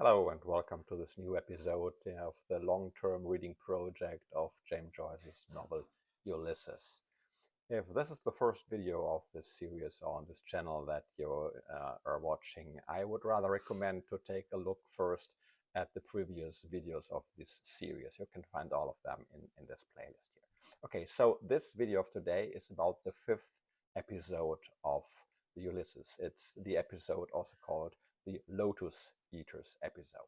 Hello and welcome to this new episode of the long-term reading project of James Joyce's novel Ulysses. If this is the first video of this series on this channel that you are watching, I would rather recommend to take a look first at the previous videos of this series. You can find all of them in this playlist here. Okay, so this video of today is about the fifth episode of the Ulysses. It's the episode also called the Lotus Eaters episode.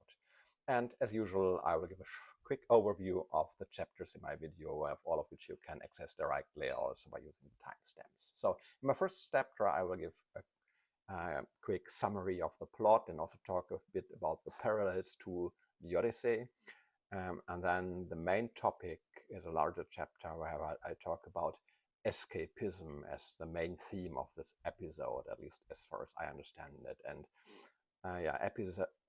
And as usual, I will give a quick overview of the chapters in my video, all of which you can access directly also by using the timestamps. So in my first chapter, I will give a quick summary of the plot and also talk a bit about the parallels to the Odyssey. And then the main topic is a larger chapter where I talk about escapism as the main theme of this episode, at least as far as I understand it. And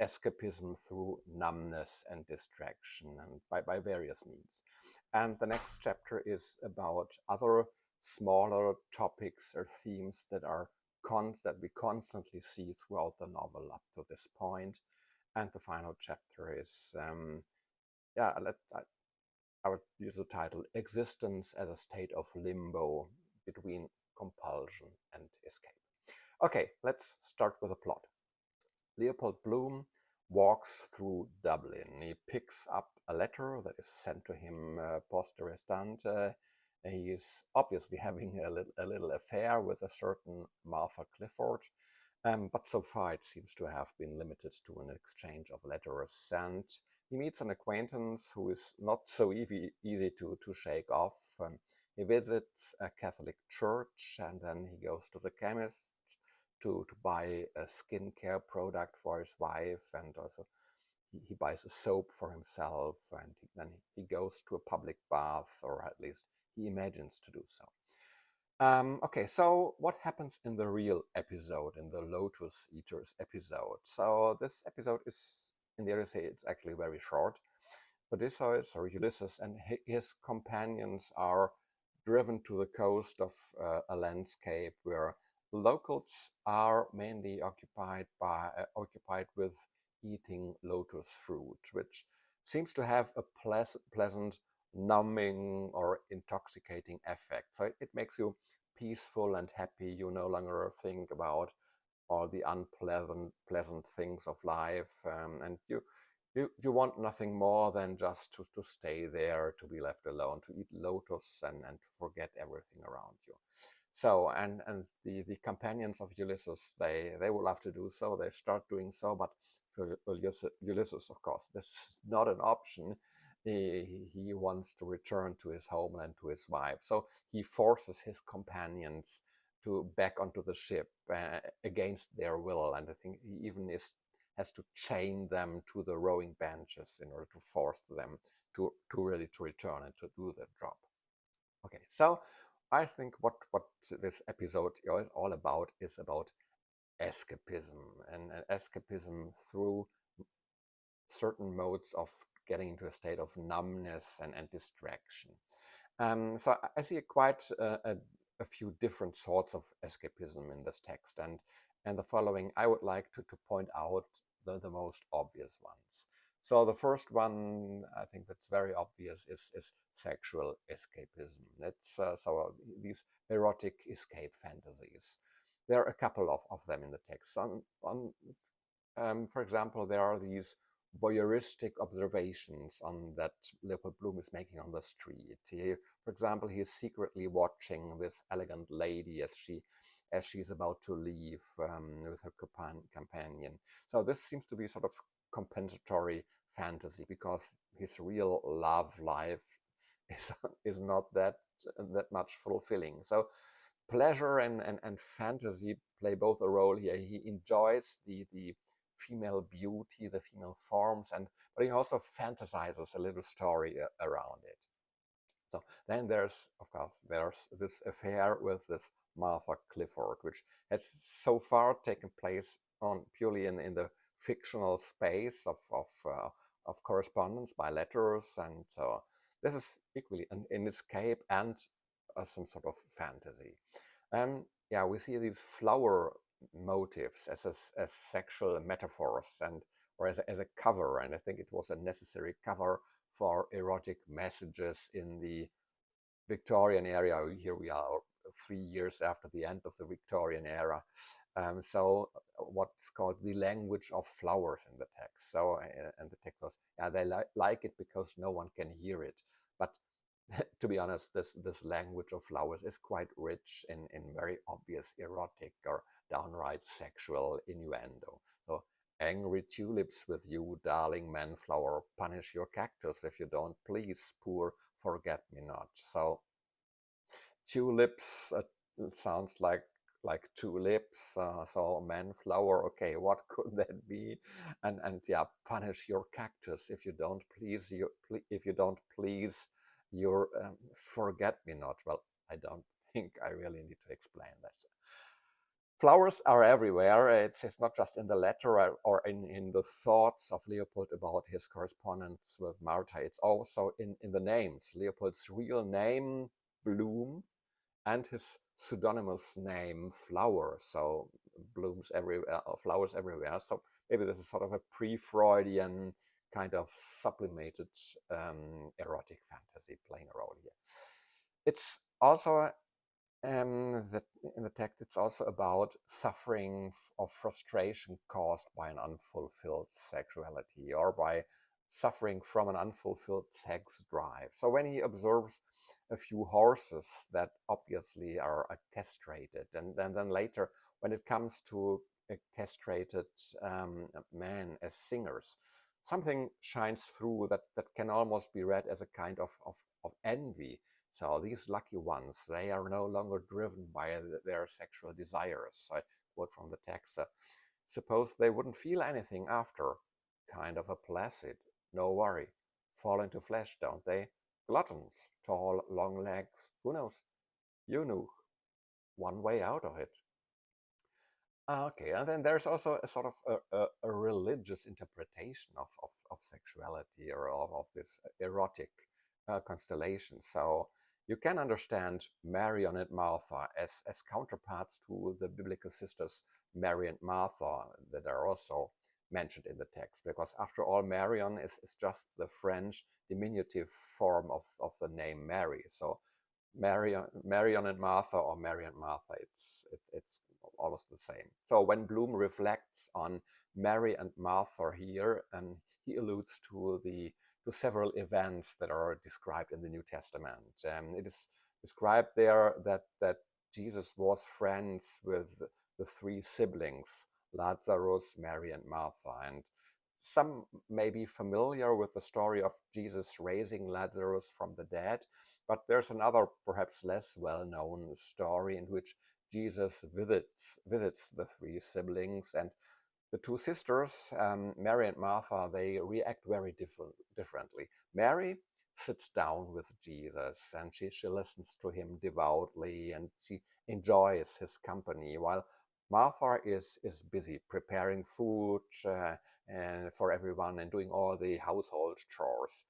escapism through numbness and distraction, and by various means. And the next chapter is about other smaller topics or themes that we constantly see throughout the novel up to this point. And the final chapter is, I would use the title Existence as a State of Limbo between Compulsion and Escape. Okay, let's start with the plot. Leopold Bloom walks through Dublin. He picks up a letter that is sent to him poste restante. He is obviously having a little affair with a certain Martha Clifford, but so far it seems to have been limited to an exchange of letters. And he meets an acquaintance who is not so easy to shake off. He visits a Catholic church, and then he goes to the chemist to buy a skincare product for his wife, and also he buys a soap for himself, and then he goes to a public bath, or at least he imagines to do so. Okay, so what happens in the real episode, in the Lotus Eaters episode? So this episode is, in the Odyssey, it's actually very short. Odysseus, or Ulysses, and his companions are driven to the coast of a landscape where locals are mainly occupied with eating lotus fruit, which seems to have a pleasant numbing or intoxicating effect. So it makes you peaceful and happy. You no longer think about all the unpleasant things of life, and you want nothing more than just to stay there, to be left alone, to eat lotus and to forget everything around you. So, and the companions of Ulysses, they will have to do so. They start doing so, but for Ulysses, of course, this is not an option. He wants to return to his homeland, to his wife. So he forces his companions to back onto the ship against their will. And I think he even has to chain them to the rowing benches in order to force them to really to return and to do their job. Okay, so I think what this episode is all about is about escapism, and escapism through certain modes of getting into a state of numbness and distraction. So I see quite a few different sorts of escapism in this text, and the following I would like to point out the most obvious ones. So the first one, I think that's very obvious, is sexual escapism. It's so these erotic escape fantasies. There are a couple of them in the text. For example, there are these voyeuristic observations on that Leopold Bloom is making on the street. For example, he is secretly watching this elegant lady as she's about to leave with her companion. So this seems to be sort of compensatory fantasy, because his real love life is not that much fulfilling. So pleasure and fantasy play both a role here. He enjoys the female beauty, the female forms, but he also fantasizes a little story around it. So then there's this affair with this Martha Clifford, which has so far taken place purely in the fictional space of correspondence by letters, and so this is equally an escape and some sort of fantasy. Yeah, we see these flower motifs as sexual metaphors, and or as a cover, and I think it was a necessary cover for erotic messages in the Victorian era. Here we are 3 years after the end of the Victorian era. So what's called the language of flowers in the text. So, and the text was, yeah, they like it because no one can hear it. But to be honest, this language of flowers is quite rich in very obvious erotic or downright sexual innuendo. So, angry tulips with you, darling manflower, punish your cactus if you don't please, poor forget-me-not. So tulips, sounds like tulips, so manflower, okay, what could that be? And yeah, punish your cactus if you don't please your forget-me-not. Well, I don't think I really need to explain that. Flowers are everywhere. It's not just in the letter or in the thoughts of Leopold about his correspondence with Martha. It's also in the names. Leopold's real name, Bloom, and his pseudonymous name, Flower. So blooms everywhere, flowers everywhere. So maybe this is sort of a pre-Freudian kind of sublimated erotic fantasy playing a role here. It's also that in the text, it's also about suffering or frustration caused by an unfulfilled sexuality or by suffering from an unfulfilled sex drive. So when he observes a few horses that obviously are castrated, and then later when it comes to castrated men as singers, something shines through that can almost be read as a kind of envy. So these lucky ones, they are no longer driven by their sexual desires. I quote from the text, suppose they wouldn't feel anything after, kind of a placid, no worry, fall into flesh, don't they? Gluttons, tall, long legs, who knows? Eunuch, one way out of it. Okay, and then there's also a sort of a religious interpretation of sexuality or of this erotic constellation. So you can understand Marion and Martha as counterparts to the biblical sisters Mary and Martha that are also mentioned in the text, because after all, Marion is just the French diminutive form of the name Mary. So Marion and Martha, or Mary and Martha, it's almost the same. So when Bloom reflects on Mary and Martha here, he alludes to several events that are described in the New Testament. It is described there that Jesus was friends with the three siblings, Lazarus, Mary, and Martha. And some may be familiar with the story of Jesus raising Lazarus from the dead, but there's another, perhaps less well-known story in which Jesus visits the three siblings, and the two sisters, Mary and Martha, they react very differently. Mary sits down with Jesus and she listens to him devoutly and she enjoys his company, while Martha is busy preparing food and for everyone and doing all the household chores.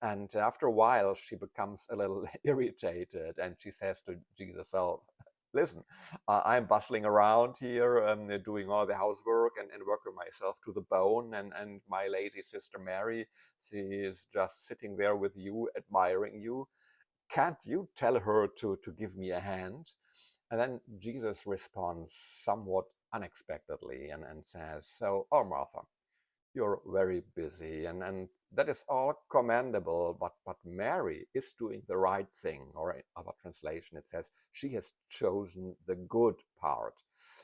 And after a while, she becomes a little irritated and she says to Jesus, "Oh, listen, I'm bustling around here, doing all the housework and working myself to the bone. And my lazy sister Mary, she is just sitting there with you, admiring you. Can't you tell her to give me a hand?" And then Jesus responds somewhat unexpectedly and says, "So, oh, Martha, you're very busy and that is all commendable, but Mary is doing the right thing." Or in other translation it says she has chosen the good part.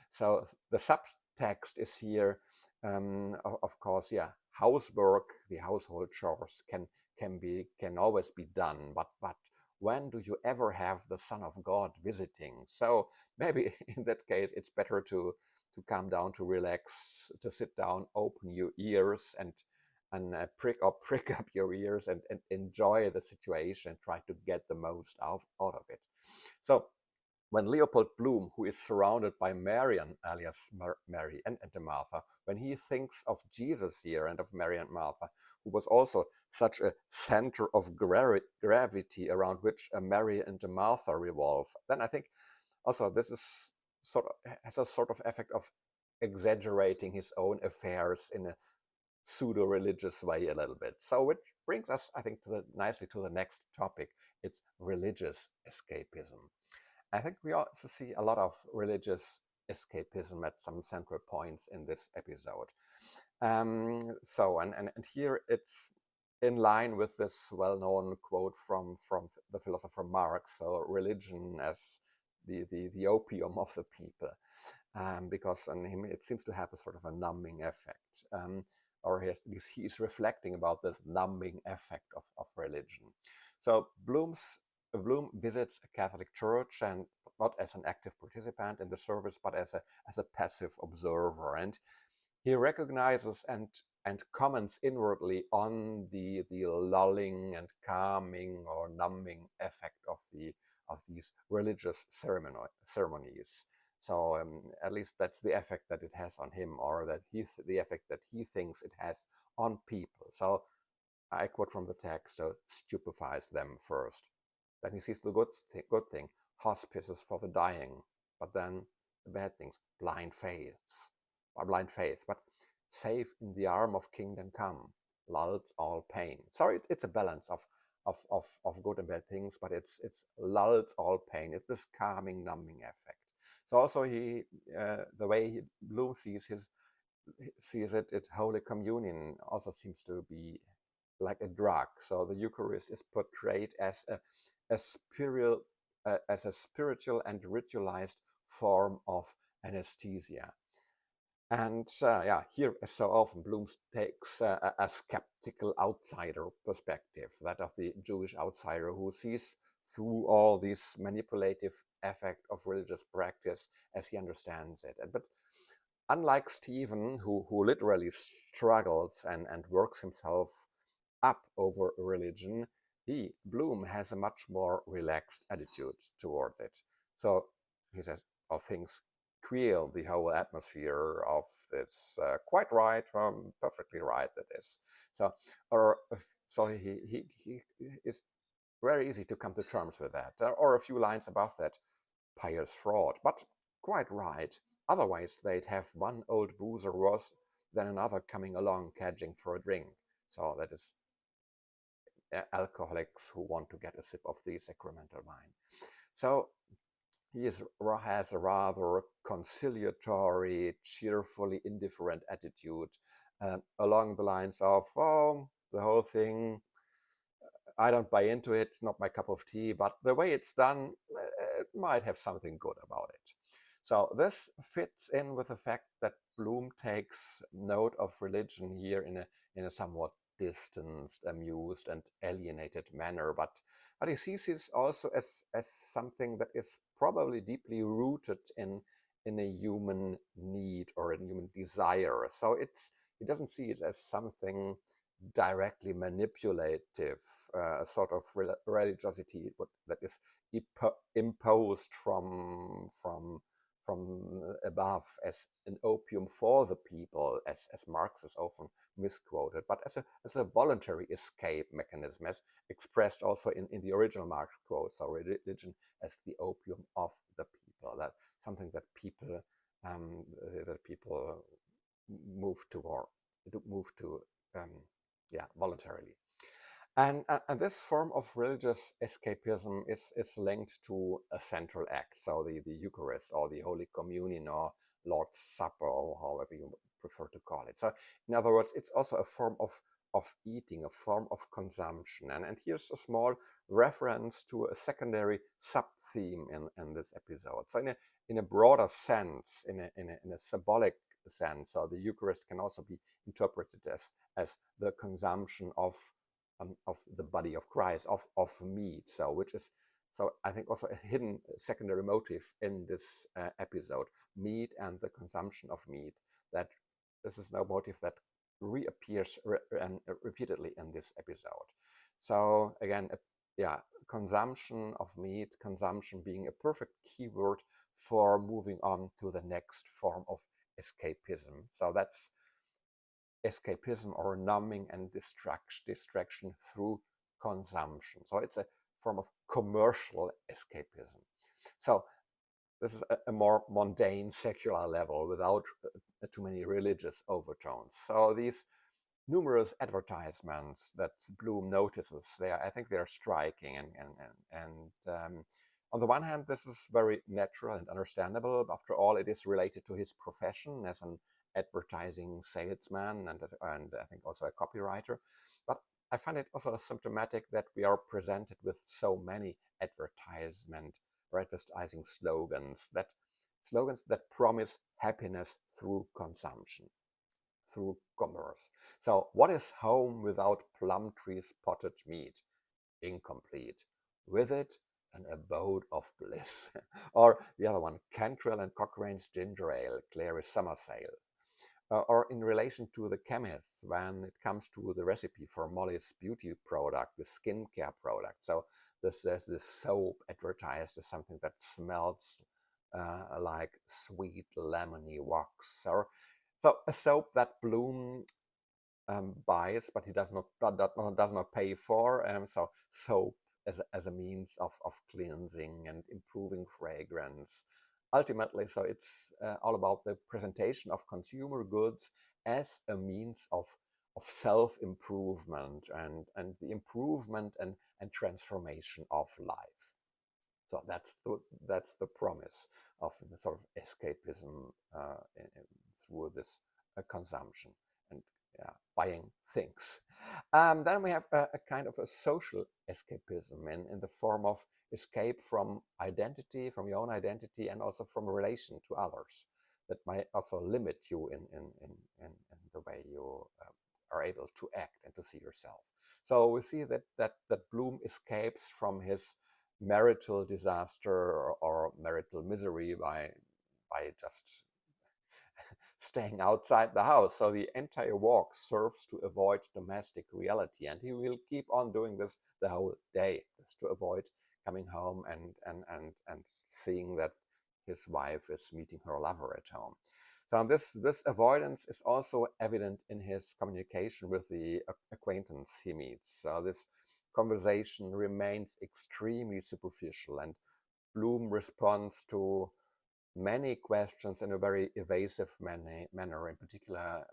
So the subtext is here, of course, yeah, housework, the household chores can always be done, but when do you ever have the Son of God visiting? So maybe in that case it's better to calm down, to relax, to sit down, open your ears and prick up your ears and enjoy the situation, try to get the most out of it. So when Leopold Bloom, who is surrounded by Marian, alias Mary and Martha, when he thinks of Jesus here and of Mary and Martha, who was also such a center of gravity around which Mary and Martha revolve, then I think also this is has a sort of effect of exaggerating his own affairs in a pseudo-religious way a little bit. So which brings us, I think, nicely to the next topic. It's religious escapism. I think we also see a lot of religious escapism at some central points in this episode. And here it's in line with this well-known quote from the philosopher Marx. So religion as the opium of the people, because on him it seems to have a sort of a numbing effect, or he's reflecting about this numbing effect of religion. So Bloom visits a Catholic church, and not as an active participant in the service, but as a passive observer, and he recognizes and comments inwardly on the lulling and calming or numbing effect of these religious ceremonies. So at least that's the effect that it has on him, or that the effect that he thinks it has on people. So I quote from the text: "So stupefies them first. Then he sees the good thing, hospices for the dying, but then the bad things, blind faith, but safe in the arm of kingdom come, lulls all pain." So it's a balance of good and bad things, but it's lulls all pain. It's this calming, numbing effect. So also the way Bloom sees it, Holy Communion also seems to be like a drug. So the Eucharist is portrayed as a spiritual and ritualized form of anesthesia. And here, as so often, Bloom takes a skeptical outsider perspective, that of the Jewish outsider who sees through all this manipulative effect of religious practice as he understands it. But unlike Stephen, who literally struggles and works himself up over religion, Bloom, has a much more relaxed attitude towards it. So he says, "Oh, things queer the whole atmosphere of this, quite right, perfectly right that is." So, he is very easy to come to terms with that. Or a few lines above that, "Pious fraud, but quite right. Otherwise they'd have one old boozer worse than another coming along cadging for a drink." So that is alcoholics who want to get a sip of the sacramental wine. So he has a rather conciliatory, cheerfully indifferent attitude, along the lines of, "Oh, the whole thing, I don't buy into it, it's not my cup of tea, but the way it's done, it might have something good about it." So this fits in with the fact that Bloom takes note of religion here in a somewhat distanced, amused, and alienated manner, but he sees this also as something that is probably deeply rooted in a human need or a human desire. So he doesn't see it as something directly manipulative, sort of religiosity that is imposed from above as an opium for the people, as Marx is often misquoted, but as a voluntary escape mechanism, as expressed also in the original Marx quote. So religion as the opium of the people, that something that people move to voluntarily. And this form of religious escapism is linked to a central act, so the Eucharist or the Holy Communion or Lord's Supper, or however you prefer to call it. So in other words, it's also a form of eating, a form of consumption. And here's a small reference to a secondary sub-theme in this episode. So in a broader sense, in a symbolic sense, so the Eucharist can also be interpreted as the consumption of the body of Christ, of meat. So I think also a hidden secondary motive in this episode, meat and the consumption of meat. That this is no motive that reappears repeatedly in this episode. So again, consumption of meat, consumption being a perfect keyword for moving on to the next form of escapism. So that's escapism, or numbing and distraction through consumption. So it's a form of commercial escapism. So this is a more mundane, secular level without too many religious overtones. So these numerous advertisements that Bloom notices. I think they're striking, and on the one hand, this is very natural and understandable. After all, it is related to his profession as an advertising salesman and I think also a copywriter. But I find it also symptomatic that we are presented with so many advertising slogans that promise happiness through consumption, through commerce. So, what is home without plum trees potted meat? Incomplete. With it, an abode of bliss. Or the other one, Cantrell and Cochrane's ginger ale, Clary's summer sale. Or in relation to the chemists, when it comes to the recipe for Molly's beauty product, the skincare product. So there's this soap advertised as something that smells like sweet lemony wax. So a soap that Bloom buys, but he does not pay for. So soap as a means of cleansing and improving fragrance. Ultimately, so it's all about the presentation of consumer goods as a means of self-improvement and the improvement and transformation of life. So that's the promise of sort of escapism through this consumption and buying things. Then we have a kind of a social escapism in the form of escape from identity, from your own identity, and also from relation to others. That might also limit you in the way you are able to act and to see yourself. So we see that Bloom escapes from his marital disaster or marital misery by just staying outside the house. So the entire walk serves to avoid domestic reality, and he will keep on doing this the whole day, just to avoid coming home and seeing that his wife is meeting her lover at home. So this avoidance is also evident in his communication with the acquaintance he meets. So this conversation remains extremely superficial, and Bloom responds to many questions in a very evasive manner, in particular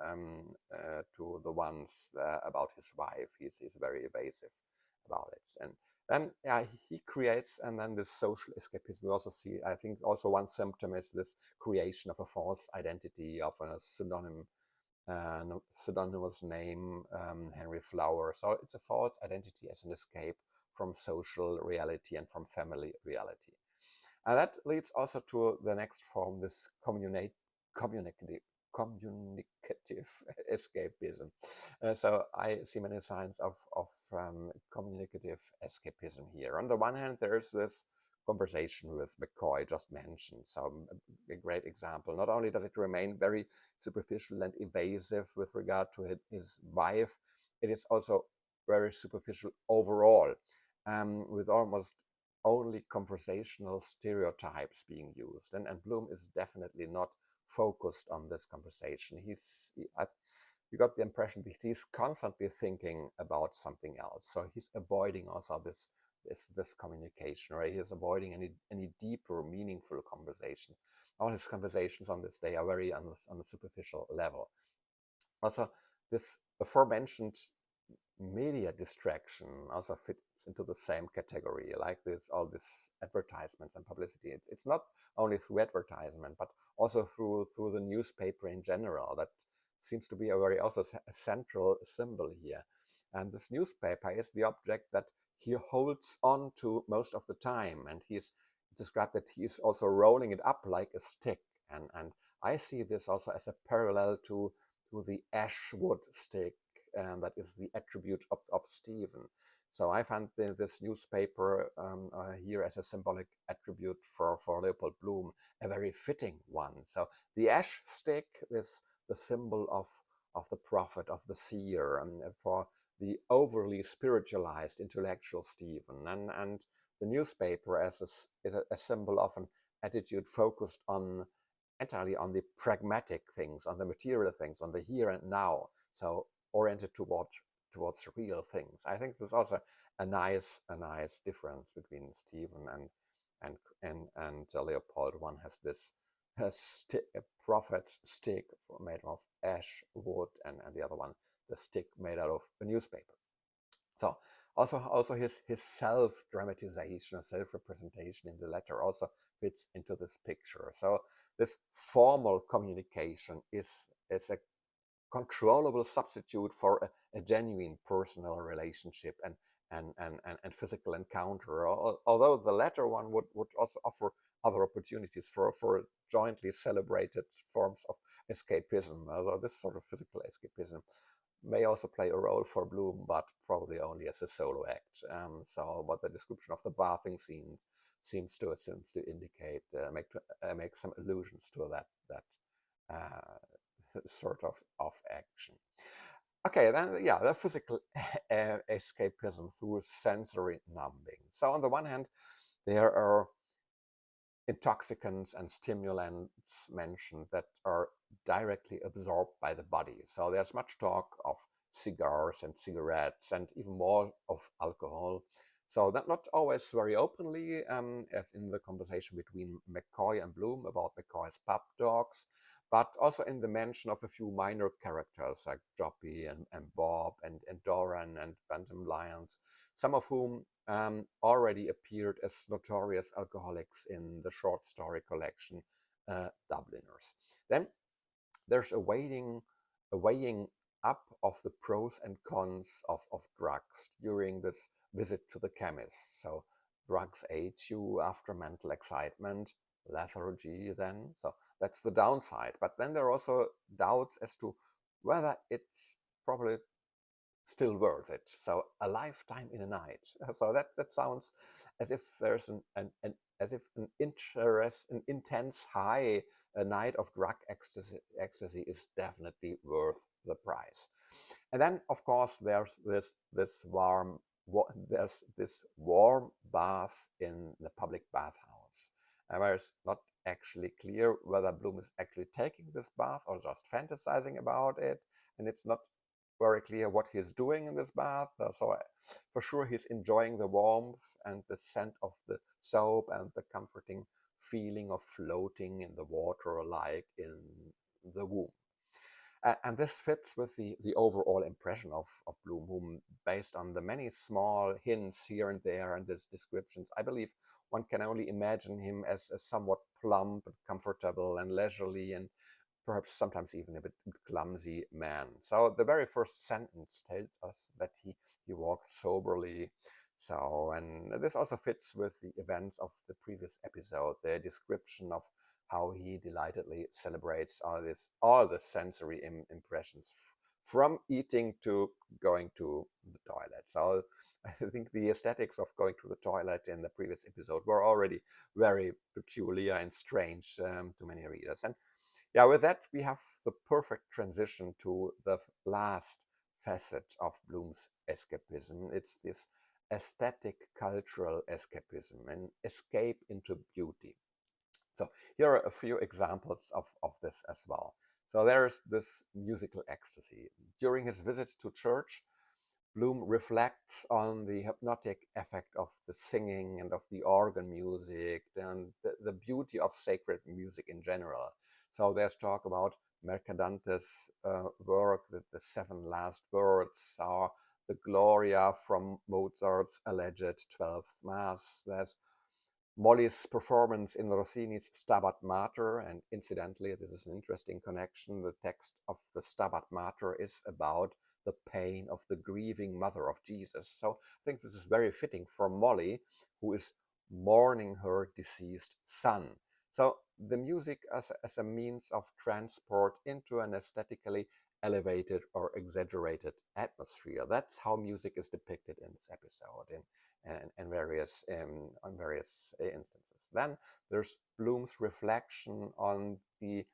to the ones about his wife. He's very evasive about it. And then he creates, and then this social escapism, we also see, I think also one symptom is this creation of a false identity, of a pseudonymous name, Henry Flower. So it's a false identity as an escape from social reality and from family reality. And that leads also to the next form, this communicative escapism. So I see many signs of communicative escapism here. On the one hand, there's this conversation with McCoy just mentioned. So a great example. Not only does it remain very superficial and evasive with regard to his wife, it is also very superficial overall, with almost only conversational stereotypes being used. And Bloom is definitely not focused on this conversation. You got the impression that he's constantly thinking about something else. So he's avoiding also this communication, right? He's avoiding any deeper, meaningful conversation. All his conversations on this day are very on the superficial level. Also, this aforementioned media distraction also fits into the same category, like all these advertisements and publicity. It's not only through advertisement, but also through the newspaper in general. That seems to be a very also a central symbol here. And this newspaper is the object that he holds on to most of the time, and he's described that he's also rolling it up like a stick. And I see this also as a parallel to the ash wood stick, and that is the attribute of Stephen. So I find this newspaper here as a symbolic attribute for Leopold Bloom, a very fitting one. So the ash stick is the symbol of the prophet, of the seer, and for the overly spiritualized intellectual Stephen. And the newspaper is a symbol of an attitude focused entirely on the pragmatic things, on the material things, on the here and now. So oriented towards real things. I think there's also a nice difference between Stephen and Leopold. One has this a prophet's stick made of ash wood, and the other one the stick made out of a newspaper. So also his self-dramatization, self-representation in the letter also fits into this picture. So this formal communication is a controllable substitute for a genuine personal relationship and physical encounter. Although the latter one would also offer other opportunities for jointly celebrated forms of escapism, although this sort of physical escapism may also play a role for Bloom, but probably only as a solo act. But the description of the bathing scene seems to indicate, make some allusions to that sort of action. Okay, then yeah, the physical escapism through sensory numbing. So on the one hand, there are intoxicants and stimulants mentioned that are directly absorbed by the body. So there's much talk of cigars and cigarettes and even more of alcohol. So that not always very openly, as in the conversation between McCoy and Bloom about McCoy's pub dogs, but also in the mention of a few minor characters like Joppy and Bob and Doran and Bantam Lions, some of whom already appeared as notorious alcoholics in the short story collection Dubliners. Then there's a weighing up of the pros and cons of drugs during this visit to the chemist. So drugs aid you after mental excitement, lethargy then. So that's the downside. But then there are also doubts as to whether it's probably still worth it. So a lifetime in a night. So that sounds as if there's an intense high. A night of drug ecstasy is definitely worth the price. And then of course there's this warm bath in the public bathhouse, where it's not actually clear whether Bloom is actually taking this bath or just fantasizing about it, and it's not very clear what he's doing in this bath. So for sure he's enjoying the warmth and the scent of the soap and the comforting feeling of floating in the water like in the womb. And this fits with the overall impression of Bloom, whom, based on the many small hints here and there and these descriptions, I believe one can only imagine him as a somewhat plump and comfortable and leisurely and perhaps sometimes even a bit clumsy man. So the very first sentence tells us that he walked soberly. So, and this also fits with the events of the previous episode, the description of how he delightedly celebrates all the sensory impressions, from eating to going to the toilet. So I think the aesthetics of going to the toilet in the previous episode were already very peculiar and strange to many readers. And yeah, with that, we have the perfect transition to the last facet of Bloom's escapism. It's this aesthetic-cultural escapism, an escape into beauty. So here are a few examples of this as well. So there's this musical ecstasy. During his visit to church, Bloom reflects on the hypnotic effect of the singing and of the organ music and the beauty of sacred music in general. So there's talk about Mercadante's work, the seven last words, or the Gloria from Mozart's alleged 12th Mass. There's Molly's performance in Rossini's Stabat Mater, and incidentally, this is an interesting connection. The text of the Stabat Mater is about the pain of the grieving mother of Jesus. So I think this is very fitting for Molly, who is mourning her deceased son. So the music as a means of transport into an aesthetically elevated or exaggerated atmosphere. That's how music is depicted in this episode and various on various instances. Then there's Bloom's reflection on the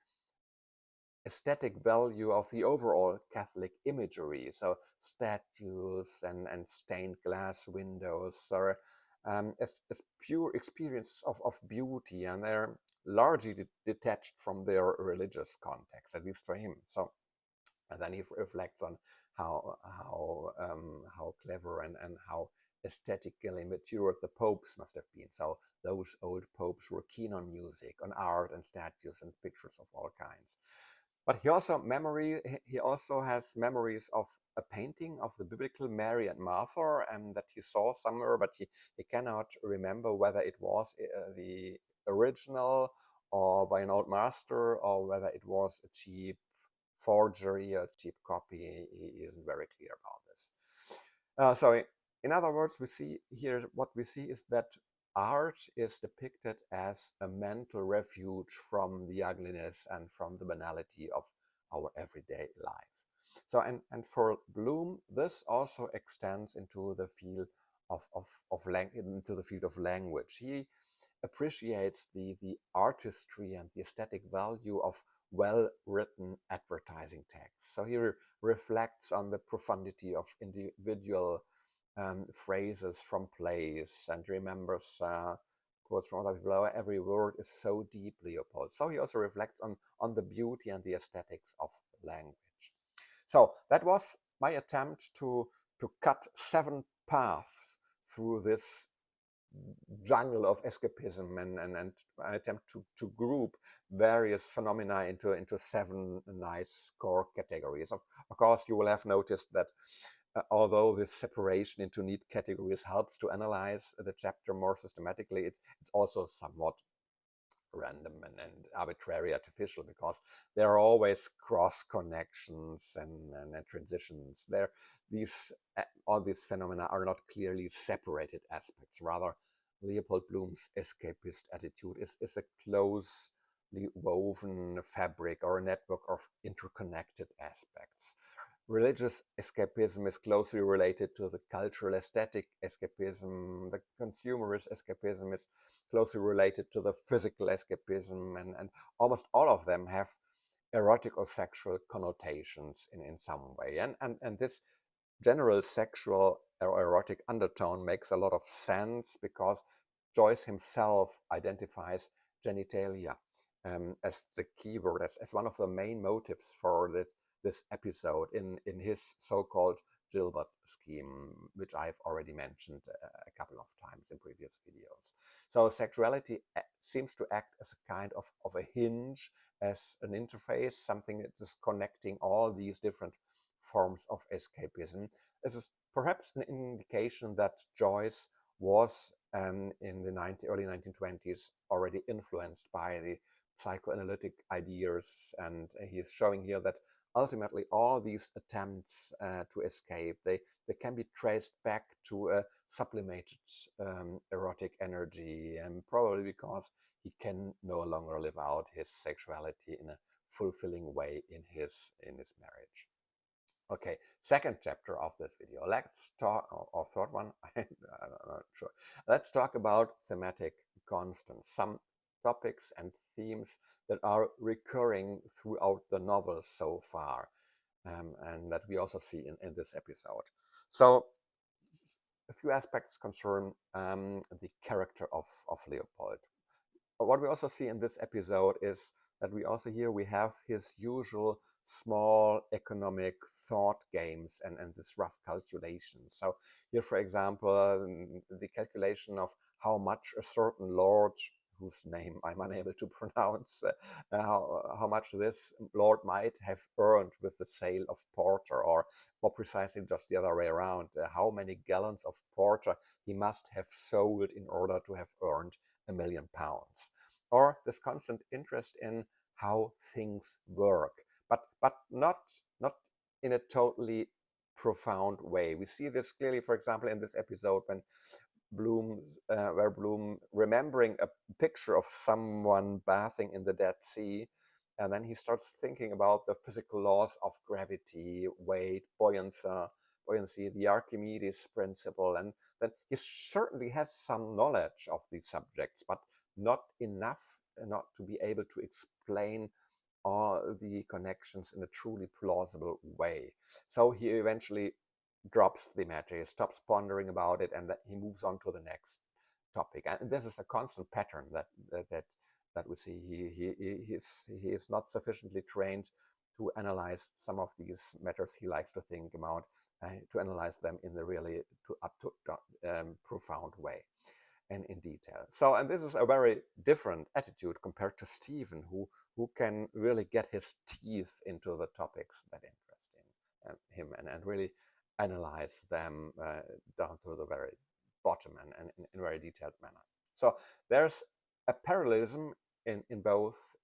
aesthetic value of the overall Catholic imagery. So statues and stained glass windows are as pure experiences of beauty, and they're largely detached from their religious context, at least for him. So and then he reflects on how clever and how aesthetically matured the popes must have been. So those old popes were keen on music, on art and statues and pictures of all kinds. But he also has memories of a painting of the biblical Mary and Martha, and that he saw somewhere, but he cannot remember whether it was the original or by an old master, or whether it was a cheap forgery or cheap copy. He isn't very clear about this. So in other words, we see here, what we see is that art is depicted as a mental refuge from the ugliness and from the banality of our everyday life. So, and for Bloom, this also extends into the field into the field of language. He appreciates the artistry and the aesthetic value of well-written advertising text. So he reflects on the profundity of individual phrases from plays, and remembers quotes from other people. Every word is so deep, Leopold. So he also reflects on the beauty and the aesthetics of language. So that was my attempt to cut 7 paths through this jungle of escapism, and I attempt to group various phenomena into 7 nice core categories. Of course, you will have noticed that although this separation into neat categories helps to analyze the chapter more systematically, it's also somewhat random and arbitrary, artificial, because there are always cross connections and transitions. All these phenomena are not clearly separated aspects. Rather, Leopold Bloom's escapist attitude is a closely woven fabric or a network of interconnected aspects. Religious escapism is closely related to the cultural aesthetic escapism. The consumerist escapism is closely related to the physical escapism, and almost all of them have erotic or sexual connotations in some way. And this general sexual or erotic undertone makes a lot of sense, because Joyce himself identifies genitalia as the keyword, as one of the main motives for this episode in his so-called Gilbert scheme, which I've already mentioned a couple of times in previous videos. So sexuality seems to act as a kind of a hinge, as an interface, something that is connecting all these different forms of escapism. This is perhaps an indication that Joyce was in the early 1920s already influenced by the psychoanalytic ideas, and he's showing here that ultimately all these attempts to escape, they can be traced back to a sublimated erotic energy, and probably because he can no longer live out his sexuality in a fulfilling way in his marriage. Okay, second chapter of this video. Let's talk, or third one, I'm not sure. Let's talk about thematic constants, some topics and themes that are recurring throughout the novel so far, and that we also see in this episode. So a few aspects concern the character of Leopold. What we also see in this episode is that we have his usual small economic thought games and this rough calculation. So here, for example, the calculation of how much a certain lord, whose name I'm unable to pronounce, how much this lord might have earned with the sale of porter, or more precisely just the other way around, how many gallons of porter he must have sold in order to have earned £1,000,000. Or this constant interest in how things work, but not in a totally profound way. We see this clearly, for example, in this episode when where Bloom, remembering a picture of someone bathing in the Dead Sea, and then he starts thinking about the physical laws of gravity, weight, buoyancy, the Archimedes principle, and then he certainly has some knowledge of these subjects, but not enough not to be able to explain all the connections in a truly plausible way. So he eventually drops the matter, he stops pondering about it, and he moves on to the next topic. And this is a constant pattern that we see. He is not sufficiently trained to analyze some of these matters he likes to think about, to analyze them in the really profound way. and in detail. So, and this is a very different attitude compared to Stephen, who can really get his teeth into the topics that interest him and really analyze them down to the very bottom and in a very detailed manner. So there's a parallelism in both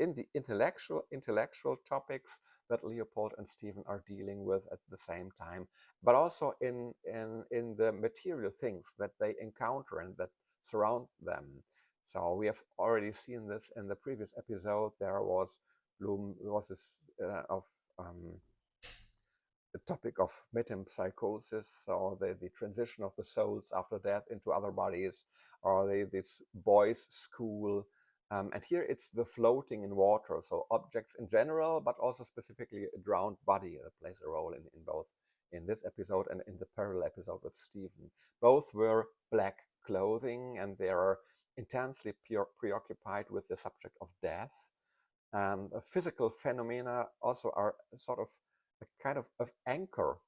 in the intellectual topics that Leopold and Stephen are dealing with at the same time, but also in the material things that they encounter and that surround them. So we have already seen this in the previous episode. There was this of the topic of metempsychosis, so the transition of the souls after death into other bodies, or this boys' school. And here it's the floating in water, so objects in general, but also specifically a drowned body that plays a role in both in this episode and in the parallel episode with Stephen. Both wear black clothing and they are intensely preoccupied with the subject of death. Physical phenomena also are sort of a kind of anchor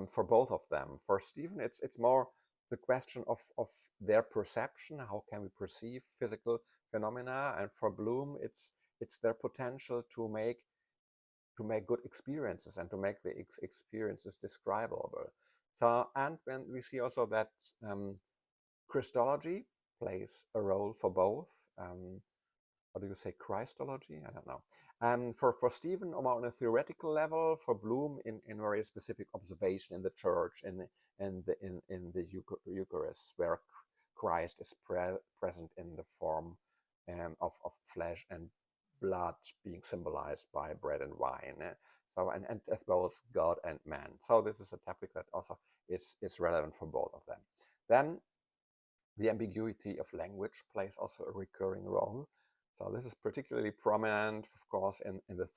for both of them. For Stephen, it's more the question of their perception. How can we perceive physical phenomena? And for Bloom, it's their potential to make good experiences and to make the experiences describable. So, and when we see also that Christology plays a role for both. Or do you say Christology? I don't know. For Stephen, on a theoretical level, for Bloom, in very specific observation in the church, in the Eucharist, where Christ is present in the form of flesh and blood, being symbolized by bread and wine. So and as well as God and man. So this is a topic that also is relevant for both of them. Then the ambiguity of language plays also a recurring role. So this is particularly prominent, of course, in the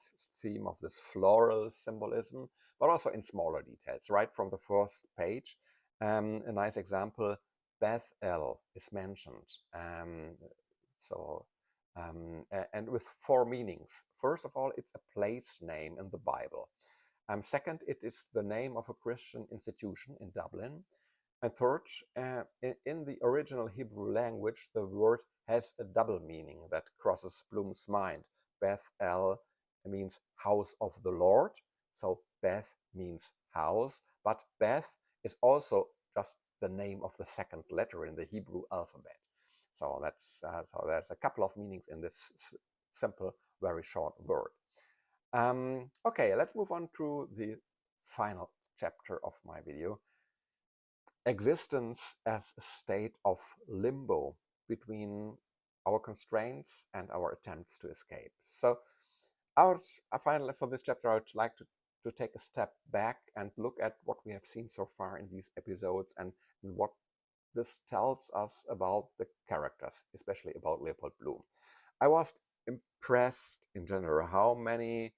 theme of this floral symbolism, but also in smaller details. Right from the first page, a nice example, Bethel is mentioned. And with four meanings. First of all, it's a place name in the Bible. Second, it is the name of a Christian institution in Dublin. And third, in the original Hebrew language, the word has a double meaning that crosses Bloom's mind. Beth El means house of the Lord. So Beth means house, but Beth is also just the name of the second letter in the Hebrew alphabet. So that's so there's a couple of meanings in this simple, very short word. Okay, let's move on to the final chapter of my video. Existence as a state of limbo between our constraints and our attempts to escape. So finally for this chapter, I would like to take a step back and look at what we have seen so far in these episodes and what this tells us about the characters, especially about Leopold Bloom. I was impressed in general how many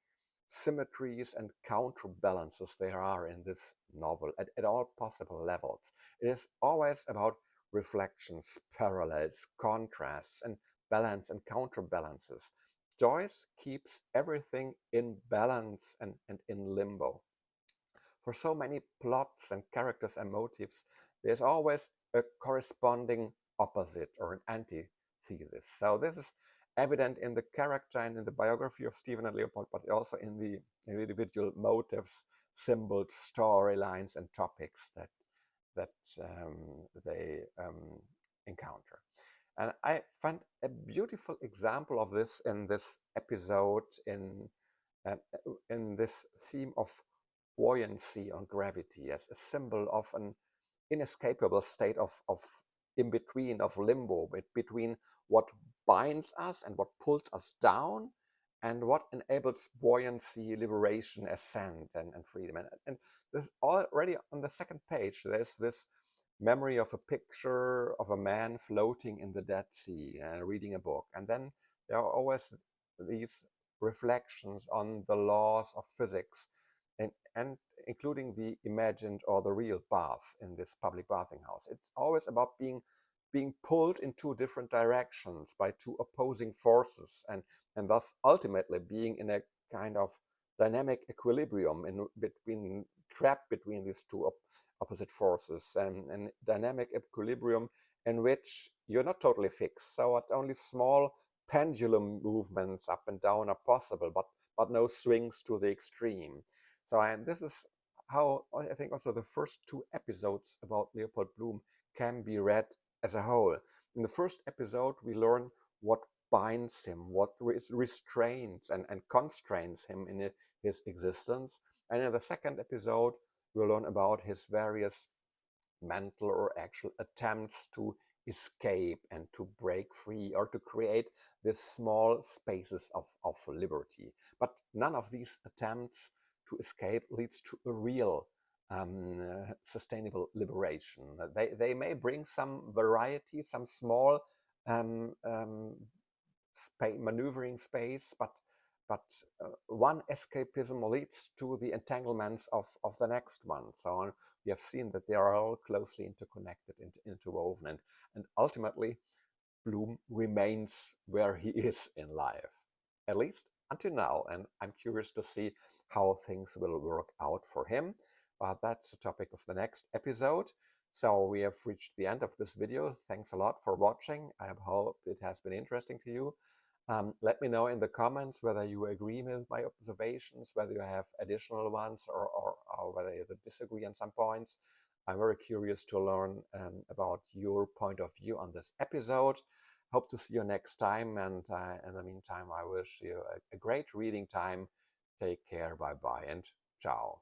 symmetries and counterbalances there are in this novel at all possible levels. It is always about reflections, parallels, contrasts, and balance and counterbalances. Joyce keeps everything in balance and in limbo. For so many plots and characters and motives, there's always a corresponding opposite or an antithesis. So this is evident in the character and in the biography of Stephen and Leopold, but also in the individual motives, symbols, storylines, and topics that they encounter. And I find a beautiful example of this in this episode in this theme of buoyancy or gravity as a symbol of an inescapable state of in between, of limbo, between what binds us and what pulls us down and what enables buoyancy, liberation, ascent, and freedom. And this already on the second page, there's this memory of a picture of a man floating in the Dead Sea and reading a book. And then there are always these reflections on the laws of physics and including the imagined or the real bath in this public bathing house. It's always about being pulled in two different directions by two opposing forces and thus ultimately being in a kind of dynamic equilibrium trapped between these two opposite forces and dynamic equilibrium in which you're not totally fixed. So only small pendulum movements up and down are possible, but no swings to the extreme. So this is how I think also the first two episodes about Leopold Bloom can be read as a whole. In the first episode, we learn what binds him, what restrains and constrains him in his existence. And in the second episode, we'll learn about his various mental or actual attempts to escape and to break free or to create these small spaces of liberty. But none of these attempts to escape leads to a real sustainable liberation. They may bring some variety, some small maneuvering space, but one escapism leads to the entanglements of the next one. So we have seen that they are all closely interconnected, interwoven, and ultimately Bloom remains where he is in life, at least until now. And I'm curious to see how things will work out for him. But that's the topic of the next episode. So we have reached the end of this video. Thanks a lot for watching. I hope it has been interesting to you. Let me know in the comments whether you agree with my observations, whether you have additional ones, or whether you disagree on some points. I'm very curious to learn about your point of view on this episode. Hope to see you next time, and in the meantime, I wish you a great reading time. Take care, bye-bye, and ciao.